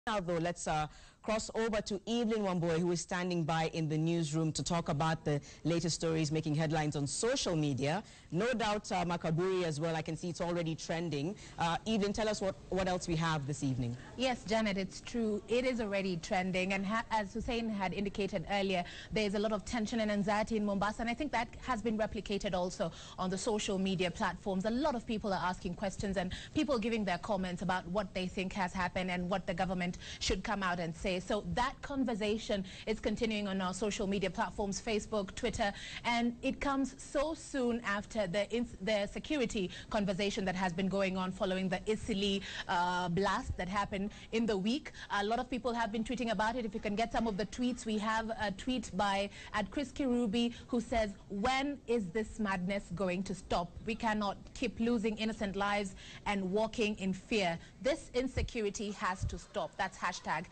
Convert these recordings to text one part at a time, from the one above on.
Now, though, let's cross over to Evelyn Wamboy, who is standing by in the newsroom to talk about the latest stories making headlines on social media. No doubt Makaburi as well. I can see it's already trending. Evelyn, tell us what else we have this evening. Yes, Janet, it's true. It is already trending. And as Hussein had indicated earlier, there's a lot of tension and anxiety in Mombasa. And I think that has been replicated also on the social media platforms. A lot of people are asking questions and people giving their comments about what they think has happened and what the government should come out and say. So that conversation is continuing on our social media platforms, Facebook, Twitter, and it comes so soon after the security conversation that has been going on following the Isili blast that happened in the week. A lot of people have been tweeting about it. If you can get some of the tweets, we have a tweet by Chris Kirubi who says, when is this madness going to stop? We cannot keep losing innocent lives and walking in fear. This insecurity has to stop. That's hashtag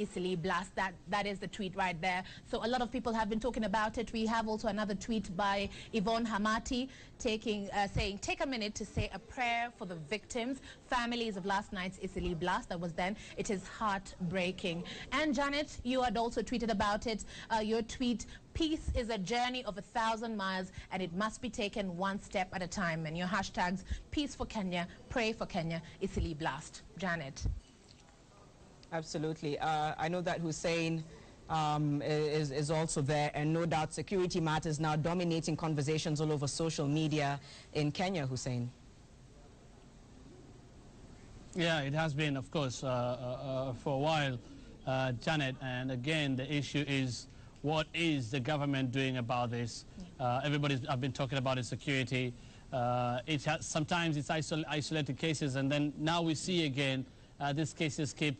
Isili blast. That is the tweet right there. So a lot of people have been talking about it. We have also another tweet by Yvonne Hamati saying, take a minute to say a prayer for the victims, families of last night's Isili blast. That was then. It is heartbreaking. And Janet, you had also tweeted about it. Your tweet, peace is a journey of 1,000 miles and it must be taken one step at a time. And your hashtags, peace for Kenya, pray for Kenya, Isili blast. Janet. Absolutely. I know that Hussein is also there, and no doubt security matters now dominating conversations all over social media in Kenya, Hussein. Yeah, it has been, of course, for a while, Janet, and again, the issue is what is the government doing about this? Everybody's been talking about insecurity. Sometimes it's isolated cases, and then now we see again these cases keep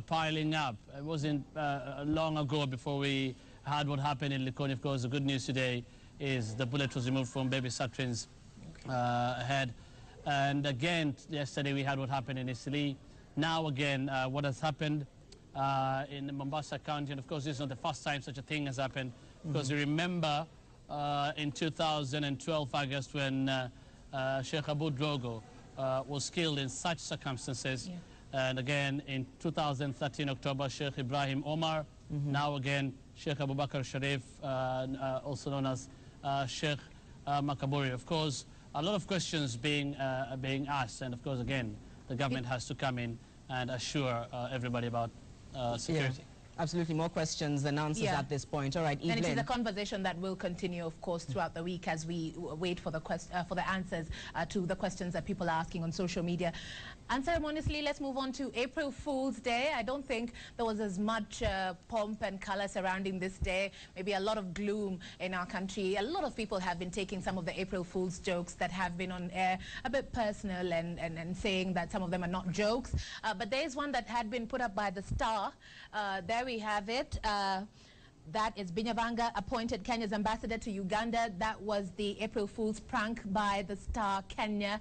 piling up. It wasn't long ago before we had what happened in Likoni. Of course, the good news today is the bullet was removed from baby Satrin's head. And again, yesterday we had what happened in Isili. Now again, what has happened in Mombasa County. And of course, this is not the first time such a thing has happened. Because you remember in 2012 August when Sheikh Abu Drogo was killed in such circumstances. Yeah. And again, in 2013 October, Sheikh Ibrahim Omar, now again, Sheikh Abu Bakr Sharif, also known as Sheikh Makaburi. Of course, a lot of questions being asked, and of course, again, the government has to come in and assure everybody about security. Yeah. Absolutely, more questions than answers at this point. All right, Evelyn. And it is a conversation that will continue, of course, throughout the week as we wait for the answers to the questions that people are asking on social media. Unceremoniously, let's move on to April Fool's Day. I don't think there was as much pomp and color surrounding this day. Maybe a lot of gloom in our country. A lot of people have been taking some of the April Fool's jokes that have been on air a bit personal and saying that some of them are not jokes. But there is one that had been put up by The Star. There we have it. That is Binyavanga appointed Kenya's ambassador to Uganda. That was the April Fool's prank by The Star Kenya.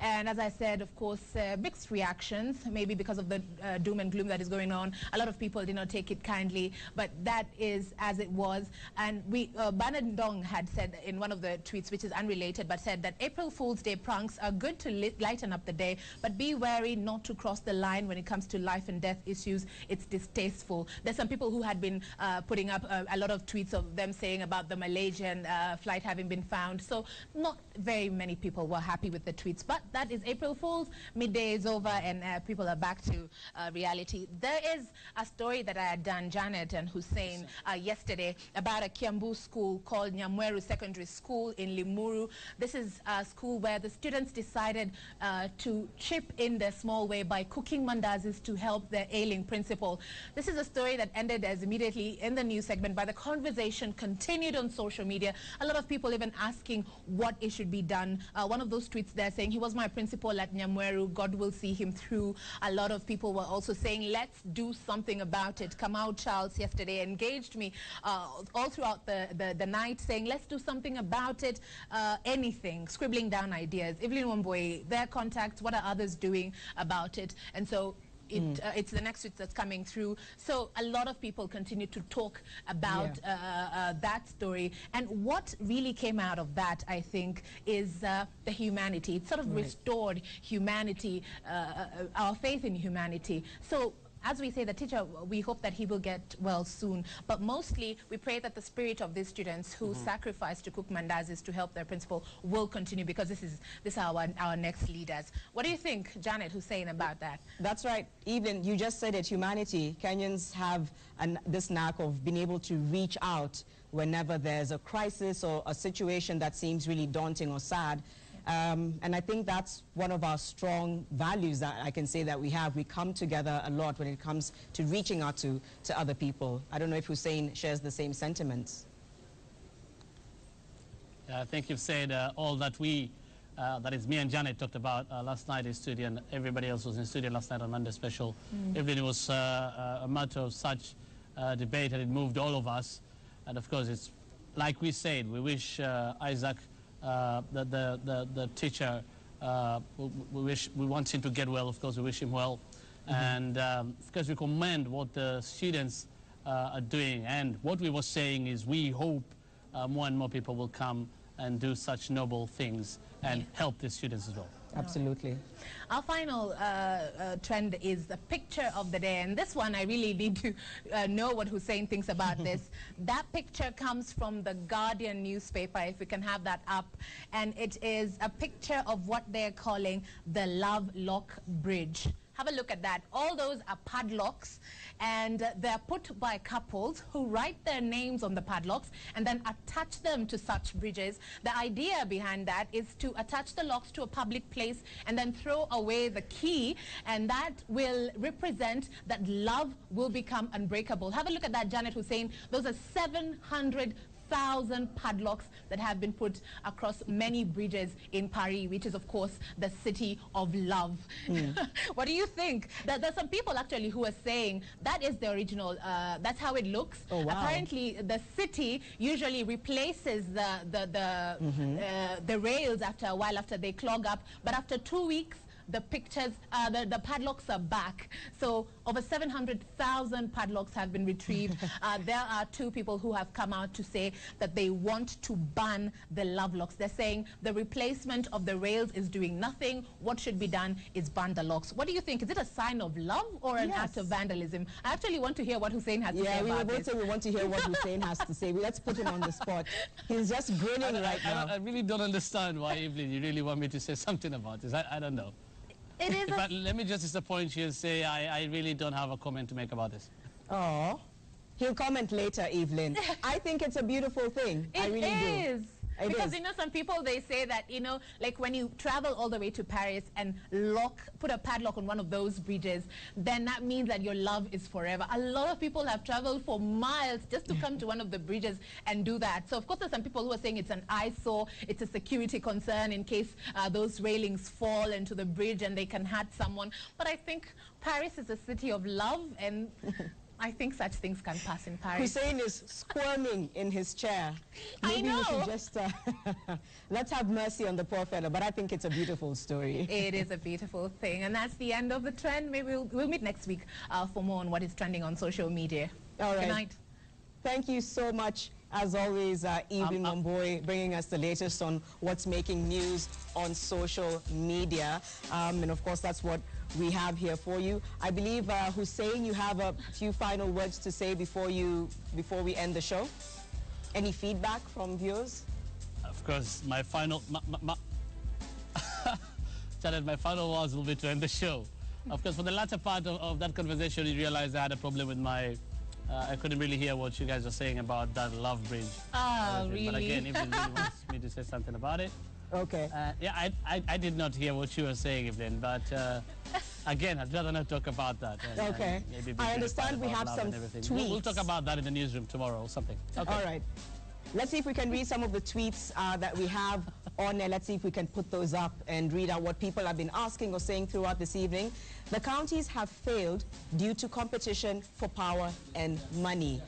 And as I said, of course, mixed reactions, maybe because of the doom and gloom that is going on. A lot of people did not take it kindly, but that is as it was. And Bernard Ndong had said in one of the tweets, which is unrelated, but said that April Fool's Day pranks are good to lighten up the day, but be wary not to cross the line when it comes to life and death issues. It's distasteful. There's some people who had been putting up a lot of tweets of them saying about the Malaysian flight having been found. So not very many people were happy with the tweets, but that is April Fool's. Midday is over and people are back to reality. There is a story that I had done, Janet and Hussein, yesterday about a Kiambu school called Nyamweru Secondary School in Limuru. This is a school where the students decided to chip in their small way by cooking mandazis to help their ailing principal. This is a story that ended as immediately in the news segment, but the conversation continued on social media. A lot of people even asking what it should be done. One of those tweets there saying, he was my principal at Nyamweru, God will see him through. A lot of people were also saying, let's do something about it. Kamau Charles yesterday engaged me all throughout the night saying, let's do something about it, anything, scribbling down ideas. Evelyn Wamboy, their contacts, what are others doing about it? And so it's the next tweet that's coming through. So a lot of people continue to talk about that story. And what really came out of that, I think, is the humanity. It sort of restored humanity, our faith in humanity. So as we say, the teacher, we hope that he will get well soon. But mostly, we pray that the spirit of these students who sacrifice to cook mandazis to help their principal will continue, because this are our next leaders. What do you think, Janet Hussein, about that? That's right. Even you just said it, humanity. Kenyans have this knack of being able to reach out whenever there's a crisis or a situation that seems really daunting or sad. And I think that's one of our strong values that I can say that we have. We come together a lot when it comes to reaching out to other people. I don't know if Hussein shares the same sentiments. I think you've said all that that is me and Janet talked about last night in studio, and everybody else was in studio last night on Monday Special. Everything was a matter of such debate, and it moved all of us. And of course, it's like we said, we wish Isaac, the teacher, we want him to get well. Of course, we wish him well. And of course, we commend what the students are doing. And what we were saying is we hope more and more people will come and do such noble things and help the students as well. Absolutely. Our final trend is the picture of the day, and this one I really need to know what Hussein thinks about this. That picture comes from the Guardian newspaper, if we can have that up, and it is a picture of what they're calling the Love Lock Bridge. Have a look at that. All those are padlocks, and they're put by couples who write their names on the padlocks and then attach them to such bridges. The idea behind that is to attach the locks to a public place and then throw away the key, and that will represent that love will become unbreakable. Have a look at that, Janet Hussein. Those are 700,000 padlocks that have been put across many bridges in Paris, which is, of course, the city of love. What do you think? There's some people actually who are saying that is the original, that's how it looks. Oh, wow. Apparently, the city usually replaces the rails after a while, after they clog up, but after 2 weeks, the pictures, the padlocks are back. So over 700,000 padlocks have been retrieved. There are two people who have come out to say that they want to ban the love locks. They're saying the replacement of the rails is doing nothing. What should be done is ban the locks. What do you think? Is it a sign of love or an act of vandalism? I actually want to hear what Hussein has to say about this. Yeah, we were both saying we want to hear what Hussein has to say. Let's put him on the spot. He's just grinning right now. I really don't understand why, Evelyn, you really want me to say something about this. I don't know. It is. But let me just disappoint you and say I really don't have a comment to make about this. Oh, he'll comment later, Evelyn. I think it's a beautiful thing. I really do. Because, you know, some people, they say that, you know, like when you travel all the way to Paris and put a padlock on one of those bridges, then that means that your love is forever. A lot of people have traveled for miles just to come to one of the bridges and do that. So, of course, there's some people who are saying it's an eyesore, it's a security concern in case those railings fall into the bridge and they can hurt someone. But I think Paris is a city of love, and I think such things can pass in Paris. Hussein is squirming in his chair. Maybe I know. we should just let's have mercy on the poor fellow. But I think it's a beautiful story. It is a beautiful thing, and that's the end of the trend. Maybe we'll meet next week for more on what is trending on social media. All right. Good night. Thank you so much, as always, Evelyn Wambui, bringing us the latest on what's making news on social media. And of course, that's what we have here for you. I believe, Hussein, you have a few final words to say before we end the show. Any feedback from viewers? Of course, my final... Janet, my final words will be to end the show. Of course, for the latter part of that conversation, you realized I had a problem with my... I couldn't really hear what you guys were saying about that love bridge. Oh, really? But again, Evelyn really wants me to say something about it. Okay. Yeah, I did not hear what you were saying, Evelyn, but again, I'd rather not talk about that. Okay. Maybe I understand we have some tweets. We'll talk about that in the newsroom tomorrow or something. Okay. All right. Let's see if we can read some of the tweets that we have on there. Let's see if we can put those up and read out what people have been asking or saying throughout this evening. The counties have failed due to competition for power and money.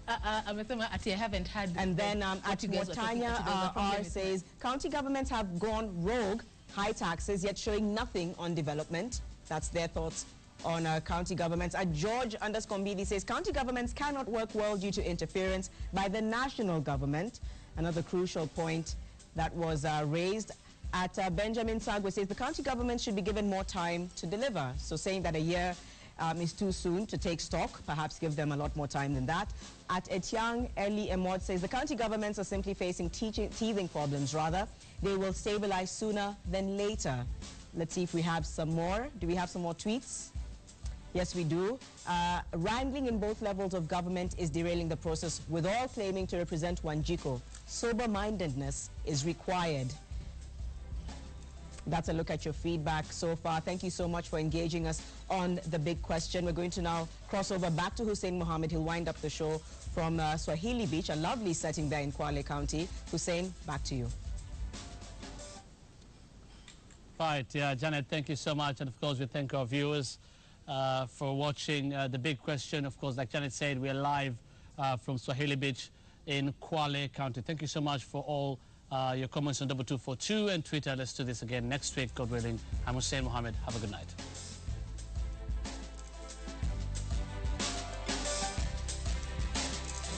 I haven't had. And then Atimontanya R says, county governments have gone rogue, high taxes, yet showing nothing on development. That's their thoughts on county governments. George _Mbidi says, county governments cannot work well due to interference by the national government. Another crucial point that was raised. At Benjamin Sagwe says, the county government should be given more time to deliver. So saying that a year is too soon to take stock. Perhaps give them a lot more time than that. At Etiang, Eli Emod says the county governments are simply facing teething problems. Rather, they will stabilize sooner than later. Let's see if we have some more. Do we have some more tweets? Yes, we do. Wrangling in both levels of government is derailing the process, with all claiming to represent Wanjiko. Sober-mindedness is required. That's a look at your feedback so far. Thank you so much for engaging us on the big question. We're going to now cross over back to Hussein Mohammed. He'll wind up the show from Swahili Beach, a lovely setting there in Kwale County. Hussein, back to you. Right, yeah, Janet, thank you so much. And of course, we thank our viewers for watching the big question. Of course, like Janet said, we are live from Swahili Beach in Kwale County. Thank you so much for all your comments on 2242 and Twitter. Let's do this again next week, God willing. I'm Hussein Mohammed. Have a good night.